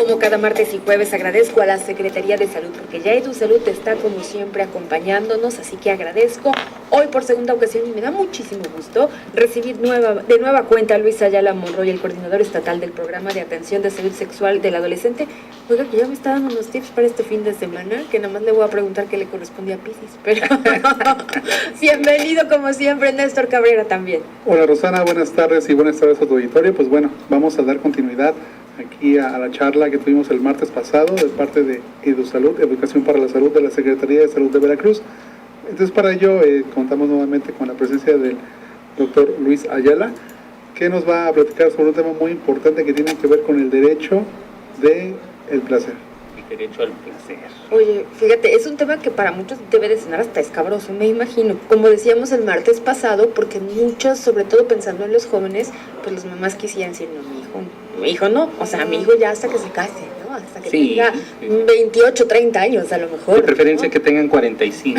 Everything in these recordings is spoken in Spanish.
Como cada martes y jueves agradezco a la Secretaría de Salud porque ya EduSalud está como siempre acompañándonos, así que agradezco hoy por segunda ocasión y me da muchísimo gusto recibir de nueva cuenta a Luis Ayala Monroy, el coordinador estatal del programa de atención de salud sexual del adolescente. Oiga, que ya me está dando unos tips para este fin de semana, que nada más le voy a preguntar qué le corresponde a Piscis, pero bienvenido como siempre, Néstor Cabrera también. Hola Rosana, buenas tardes y buenas tardes a tu auditorio. Pues bueno, vamos a dar continuidad aquí a la charla que tuvimos el martes pasado de parte de EduSalud, Educación para la Salud de la Secretaría de Salud de Veracruz. Entonces para ello contamos nuevamente con la presencia del doctor Luis Ayala, que nos va a platicar sobre un tema muy importante que tiene que ver con el derecho del placer. El derecho al placer. Oye, fíjate, es un tema que para muchos debe de sonar hasta escabroso, me imagino. Como decíamos el martes pasado, porque muchos, sobre todo pensando en los jóvenes, pues las mamás quisieran decir, no, mi hijo no, o sea, mi hijo ya hasta que se case, ¿no? Hasta que tenga 28, 30 años a lo mejor. De preferencia, ¿no? Que tengan 45.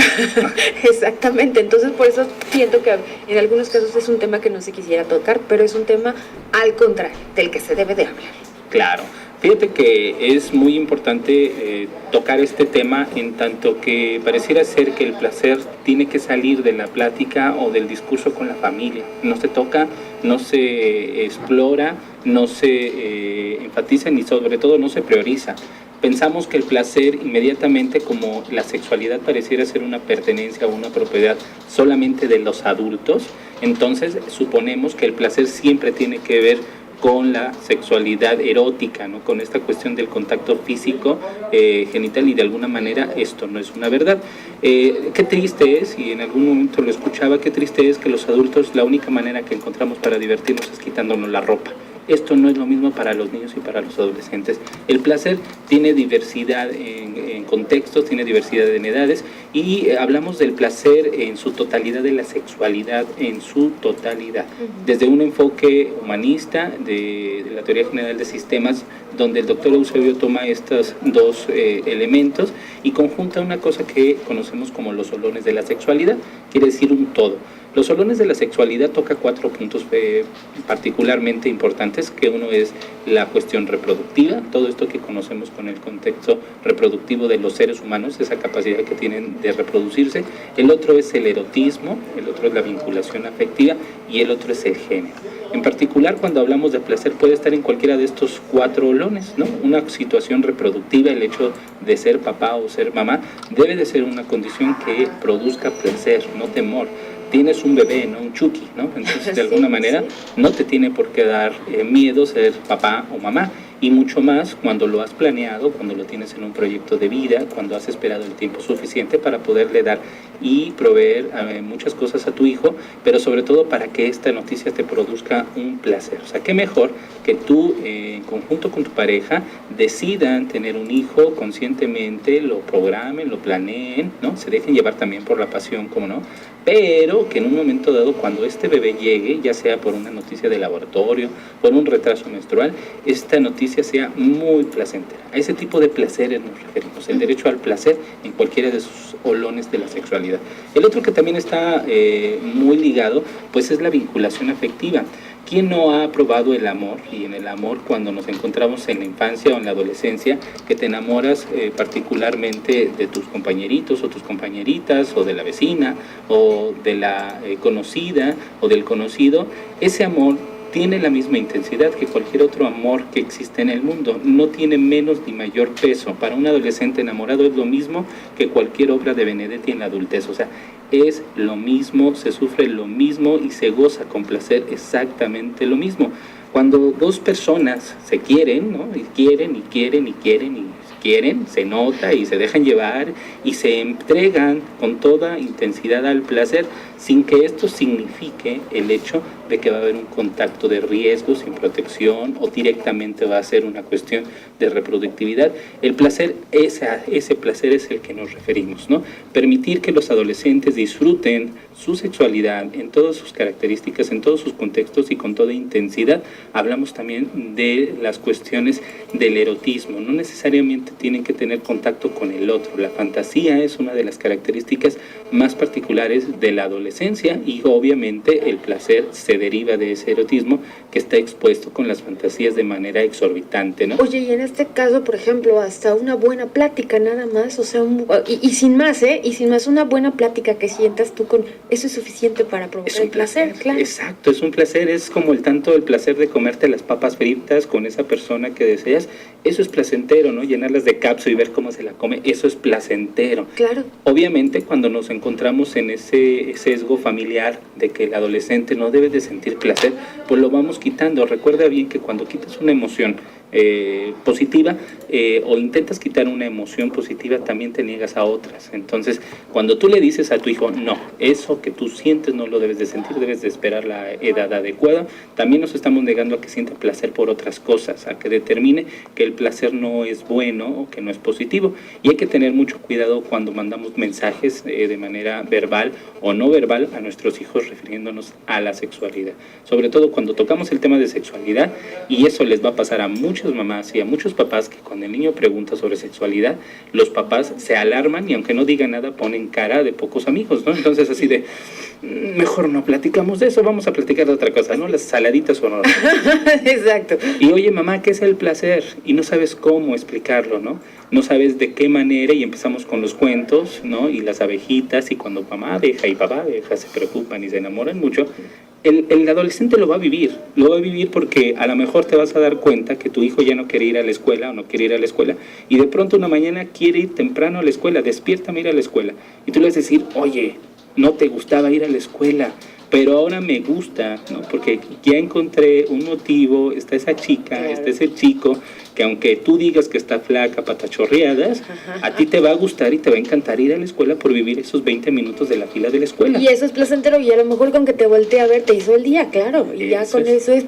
Exactamente, entonces por eso siento que en algunos casos es un tema que no se quisiera tocar, pero es un tema al contrario, del que se debe de hablar. Claro. Fíjate que es muy importante tocar este tema en tanto que pareciera ser que el placer tiene que salir de la plática o del discurso con la familia. No se toca, no se explora, no se enfatiza ni sobre todo no se prioriza. Pensamos que el placer inmediatamente, como la sexualidad pareciera ser una pertenencia o una propiedad solamente de los adultos, entonces suponemos que el placer siempre tiene que ver con la sexualidad erótica, ¿no? Con esta cuestión del contacto físico genital, y de alguna manera esto no es una verdad. Qué triste es, y en algún momento lo escuchaba, qué triste es que los adultos la única manera que encontramos para divertirnos es quitándonos la ropa. Esto no es lo mismo para los niños y para los adolescentes. El placer tiene diversidad en contextos, tiene diversidad en edades, y hablamos del placer en su totalidad, de la sexualidad en su totalidad. Desde un enfoque humanista de la teoría general de sistemas, donde el doctor Eusebio toma estos dos elementos y conjunta una cosa que conocemos como los solones de la sexualidad, quiere decir un todo. Los solones de la sexualidad toca 4 puntos particularmente importantes, que uno es la cuestión reproductiva, todo esto que conocemos con el contexto reproductivo de los seres humanos, esa capacidad que tienen de reproducirse. El otro es el erotismo, el otro es la vinculación afectiva y el otro es el género. En particular, cuando hablamos de placer, puede estar en cualquiera de estos 4 olones, ¿no? Una situación reproductiva, el hecho de ser papá o ser mamá, debe de ser una condición que produzca placer, no temor. Tienes un bebé, ¿no? Un Chucky, ¿no? Entonces, de alguna manera, no te tiene por qué dar miedo ser papá o mamá. Y mucho más cuando lo has planeado, cuando lo tienes en un proyecto de vida, cuando has esperado el tiempo suficiente para poderle dar y proveer muchas cosas a tu hijo, pero sobre todo para que esta noticia te produzca un placer. O sea, qué mejor que tú, en conjunto con tu pareja, decidan tener un hijo conscientemente, lo programen, lo planeen, ¿no? Se dejen llevar también por la pasión, ¿cómo no? Pero que en un momento dado, cuando este bebé llegue, ya sea por una noticia de laboratorio, por un retraso menstrual, esta noticia sea muy placentera. A ese tipo de placeres nos referimos, el derecho al placer en cualquiera de sus olones de la sexualidad. El otro que también está muy ligado, pues es la vinculación afectiva. ¿Quién no ha probado el amor? Y en el amor, cuando nos encontramos en la infancia o en la adolescencia, que te enamoras particularmente de tus compañeritos o tus compañeritas, o de la vecina, o de la conocida, o del conocido, ese amor tiene la misma intensidad que cualquier otro amor que existe en el mundo. No tiene menos ni mayor peso. Para un adolescente enamorado es lo mismo que cualquier obra de Benedetti en la adultez. O sea, es lo mismo, se sufre lo mismo y se goza con placer exactamente lo mismo. Cuando dos personas se quieren, ¿no? Y quieren, se nota y se dejan llevar y se entregan con toda intensidad al placer, sin que esto signifique el hecho de que va a haber un contacto de riesgo sin protección o directamente va a ser una cuestión de reproductividad. El placer, ese placer es el que nos referimos, ¿no? Permitir que los adolescentes disfruten su sexualidad en todas sus características, en todos sus contextos y con toda intensidad. Hablamos también de las cuestiones del erotismo. No necesariamente tienen que tener contacto con el otro. La fantasía es una de las características más particulares de la adolescencia adolescencia, y obviamente el placer se deriva de ese erotismo que está expuesto con las fantasías de manera exorbitante, ¿no? Oye, y en este caso, por ejemplo, hasta una buena plática nada más, o sea, y sin más, y sin más, una buena plática que sientas tú con, eso es suficiente para provocar el placer, claro. Exacto, es un placer, es como el placer de comerte las papas fritas con esa persona que deseas, eso es placentero, ¿no? Llenarlas de capsu y ver cómo se la come, eso es placentero. Claro. Obviamente, cuando nos encontramos en ese sesgo familiar de que el adolescente no debe de sentir placer, pues lo vamos quitando. Recuerda bien que cuando quitas una emoción positiva o intentas quitar una emoción positiva, también te niegas a otras. Entonces, cuando tú le dices a tu hijo, no, eso que tú sientes no lo debes de sentir, debes de esperar la edad adecuada, también nos estamos negando a que sienta placer por otras cosas, a que determine que el placer no es bueno o que no es positivo. Y hay que tener mucho cuidado cuando mandamos mensajes de manera verbal o no verbal a nuestros hijos refiriéndonos a la sexualidad. Sobre todo cuando tocamos el tema de sexualidad, y eso les va a pasar a muchas mamás y a muchos papás, que cuando el niño pregunta sobre sexualidad, los papás se alarman y aunque no digan nada ponen cara de pocos amigos, ¿no? Entonces así de, mejor no platicamos de eso, vamos a platicar de otra cosa, ¿no? Las saladitas son horribles. Exacto. Y oye, mamá, ¿qué es el placer? Y no sabes cómo explicarlo, ¿no? No sabes de qué manera, y empezamos con los cuentos, ¿no? Y las abejitas, y cuando mamá abeja y papá abeja se preocupan y se enamoran mucho. El adolescente lo va a vivir porque a lo mejor te vas a dar cuenta que tu hijo ya no quiere ir a la escuela o no quiere ir a la escuela, y de pronto una mañana quiere ir temprano a la escuela, despiértame a ir a la escuela, y tú le vas a decir, oye, no te gustaba ir a la escuela, pero ahora me gusta, ¿no? Porque ya encontré un motivo, está esa chica, claro, está ese chico, que aunque tú digas que está flaca, patachorreadas, a ti te va a gustar y te va a encantar ir a la escuela por vivir esos 20 minutos de la fila de la escuela. Y eso es placentero, y a lo mejor con que te voltee a ver te hizo el día, claro, y ya con eso es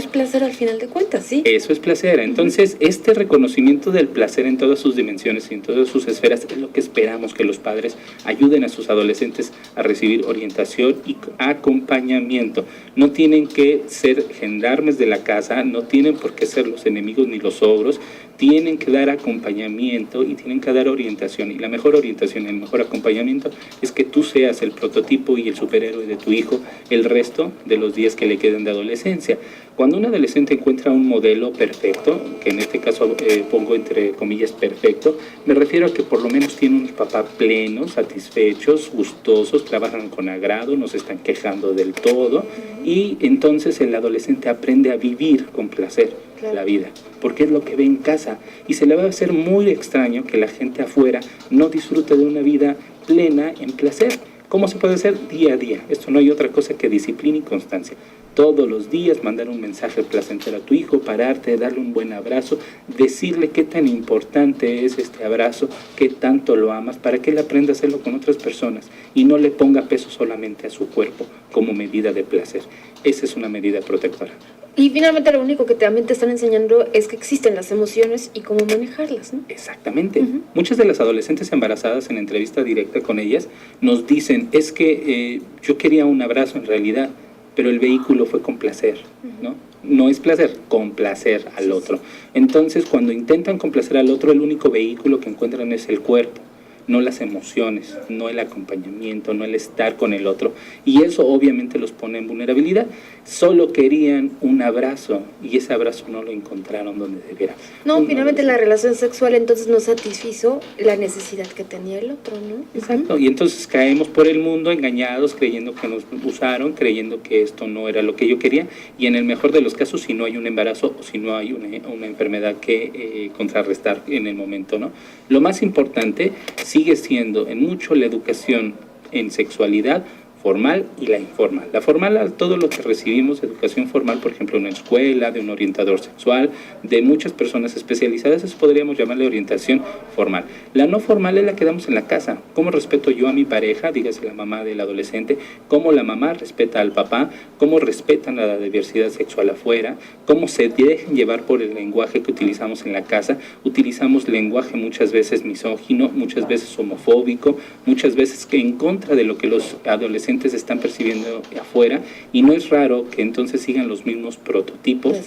placer al final de cuentas, ¿sí? Eso es placer. Entonces, este reconocimiento del placer en todas sus dimensiones y en todas sus esferas es lo que esperamos que los padres ayuden a sus adolescentes a recibir orientación y acompañamiento. No tienen que ser gendarmes de la casa, no tienen por qué ser los enemigos ni los ogros, tienen que dar acompañamiento y tienen que dar orientación, y la mejor orientación y el mejor acompañamiento es que tú seas el prototipo y el superhéroe de tu hijo el resto de los días que le quedan de adolescencia. Cuando un adolescente encuentra un modelo perfecto, que en este caso pongo entre comillas perfecto, me refiero a que por lo menos tiene unos papás plenos, satisfechos, gustosos, trabajan con agrado, no se están quejando del todo, y entonces el adolescente aprende a vivir con placer la vida, porque es lo que ve en casa, y se le va a hacer muy extraño que la gente afuera no disfrute de una vida plena en placer. ¿Cómo se puede hacer? Día a día. Esto no hay otra cosa que disciplina y constancia. Todos los días mandar un mensaje placentero a tu hijo, pararte, darle un buen abrazo, decirle qué tan importante es este abrazo, qué tanto lo amas, para que él aprenda a hacerlo con otras personas y no le ponga peso solamente a su cuerpo como medida de placer. Esa es una medida protectora. Y finalmente lo único que también te están enseñando es que existen las emociones y cómo manejarlas, ¿no? Exactamente. Muchas de las adolescentes embarazadas en entrevista directa con ellas nos dicen, es que yo quería un abrazo en realidad, pero el vehículo fue con placer, ¿no? No es placer, complacer al otro. Entonces, cuando intentan complacer al otro, el único vehículo que encuentran es el cuerpo, no las emociones, no el acompañamiento, no el estar con el otro. Y eso obviamente los pone en vulnerabilidad. Solo querían un abrazo y ese abrazo no lo encontraron donde debiera. No, finalmente la relación sexual entonces no satisfizo la necesidad que tenía el otro, ¿no? Exacto, y entonces caemos por el mundo engañados, creyendo que nos usaron, creyendo que esto no era lo que yo quería, y en el mejor de los casos, si no hay un embarazo o si no hay una enfermedad que contrarrestar en el momento, ¿no? Lo más importante sigue siendo en mucho la educación en sexualidad formal y la informal. La formal, todo lo que recibimos, educación formal, por ejemplo, en una escuela, de un orientador sexual, de muchas personas especializadas, eso podríamos llamarle orientación formal. La no formal es la que damos en la casa. ¿Cómo respeto yo a mi pareja? Dígase la mamá del adolescente. ¿Cómo la mamá respeta al papá? ¿Cómo respetan la diversidad sexual afuera? ¿Cómo se dejan llevar por el lenguaje que utilizamos en la casa? Utilizamos lenguaje muchas veces misógino, muchas veces homofóbico, muchas veces en contra de lo que los adolescentes adolescentes están percibiendo afuera, y no es raro que entonces sigan los mismos prototipos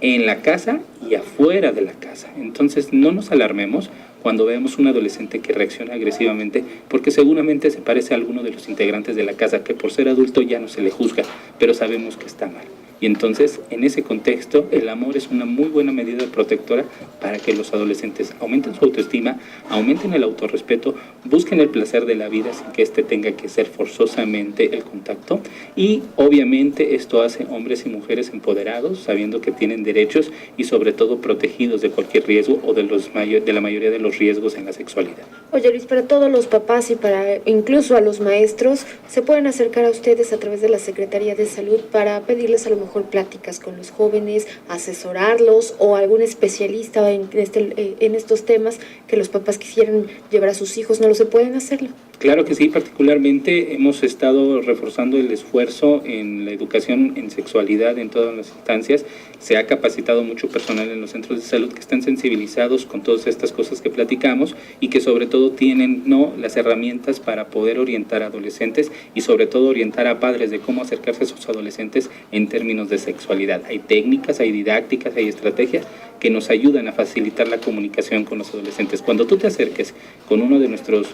en la casa y afuera de la casa. Entonces no nos alarmemos cuando vemos un adolescente que reacciona agresivamente, porque seguramente se parece a alguno de los integrantes de la casa, que por ser adulto ya no se le juzga, pero sabemos que está mal. Y entonces, en ese contexto, el amor es una muy buena medida protectora para que los adolescentes aumenten su autoestima, aumenten el autorrespeto, busquen el placer de la vida sin que éste tenga que ser forzosamente el contacto. Y obviamente esto hace hombres y mujeres empoderados, sabiendo que tienen derechos y sobre todo protegidos de cualquier riesgo o de la mayoría de los riesgos en la sexualidad. Oye, Luis, para todos los papás y para incluso a los maestros, se pueden acercar a ustedes a través de la Secretaría de Salud para pedirles a lo mejor pláticas con los jóvenes, asesorarlos, o algún especialista en estos temas que los papás quisieran llevar a sus hijos, ¿no lo se pueden hacerlo? Claro que sí, particularmente hemos estado reforzando el esfuerzo en la educación en sexualidad en todas las instancias. Se ha capacitado mucho personal en los centros de salud que están sensibilizados con todas estas cosas que platicamos y que sobre todo tienen las herramientas para poder orientar a adolescentes y sobre todo orientar a padres de cómo acercarse a sus adolescentes en términos de sexualidad. Hay técnicas, hay didácticas, hay estrategias que nos ayudan a facilitar la comunicación con los adolescentes. Cuando tú te acerques con uno de nuestros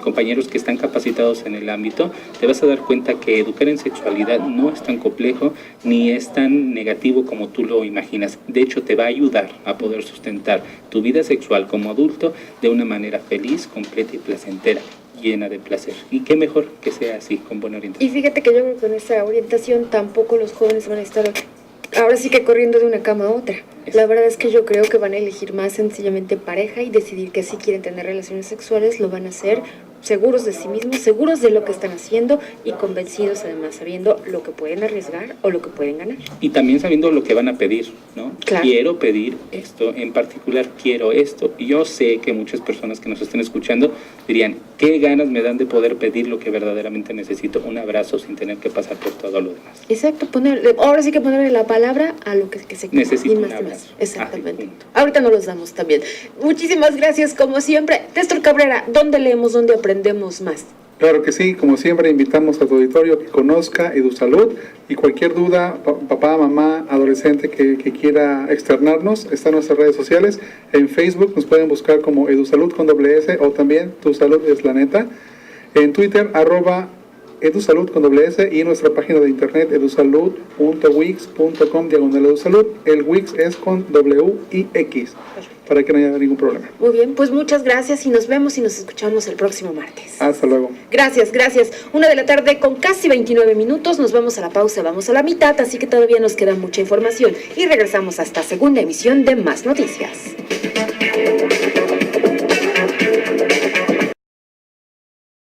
compañeros que están capacitados en el ámbito, te vas a dar cuenta que educar en sexualidad no es tan complejo ni es tan negativo como tú lo imaginas. De hecho, te va a ayudar a poder sustentar tu vida sexual como adulto de una manera feliz, completa y placentera, llena de placer. Y qué mejor que sea así, con buena orientación. Y fíjate que yo creo que con esa orientación tampoco los jóvenes van a estar ahora sí que corriendo de una cama a otra. La verdad es que yo creo que van a elegir más sencillamente pareja y decidir que si quieren tener relaciones sexuales lo van a hacer seguros de sí mismos, seguros de lo que están haciendo y convencidos además, sabiendo lo que pueden arriesgar o lo que pueden ganar. Y también sabiendo lo que van a pedir, ¿no? Claro. Quiero pedir esto, en particular quiero esto. Y yo sé que muchas personas que nos estén escuchando dirían, qué ganas me dan de poder pedir lo que verdaderamente necesito, un abrazo sin tener que pasar por todo lo demás. Exacto, ahora sí que ponerle la palabra a lo que se necesito un más abrazo. Exactamente. Ahorita no los damos también. Muchísimas gracias, como siempre. Néstor Cabrera, ¿dónde leemos, dónde aprendemos más? Claro que sí, como siempre invitamos a tu auditorio que conozca EduSalud y cualquier duda, papá, mamá, adolescente que quiera externarnos, está en nuestras redes sociales. En Facebook nos pueden buscar como EduSalud con S o también Tu Salud es la Neta. En Twitter, @EduSalud con S y nuestra página de internet edusalud.wix.com/edusalud. El Wix es con WIX, para que no haya ningún problema. Muy bien, pues muchas gracias y nos vemos y nos escuchamos el próximo martes. Hasta luego. Gracias. 1:00 p.m. con casi 29 minutos. Nos vamos a la pausa, vamos a la mitad, así que todavía nos queda mucha información y regresamos a esta segunda emisión de Más Noticias.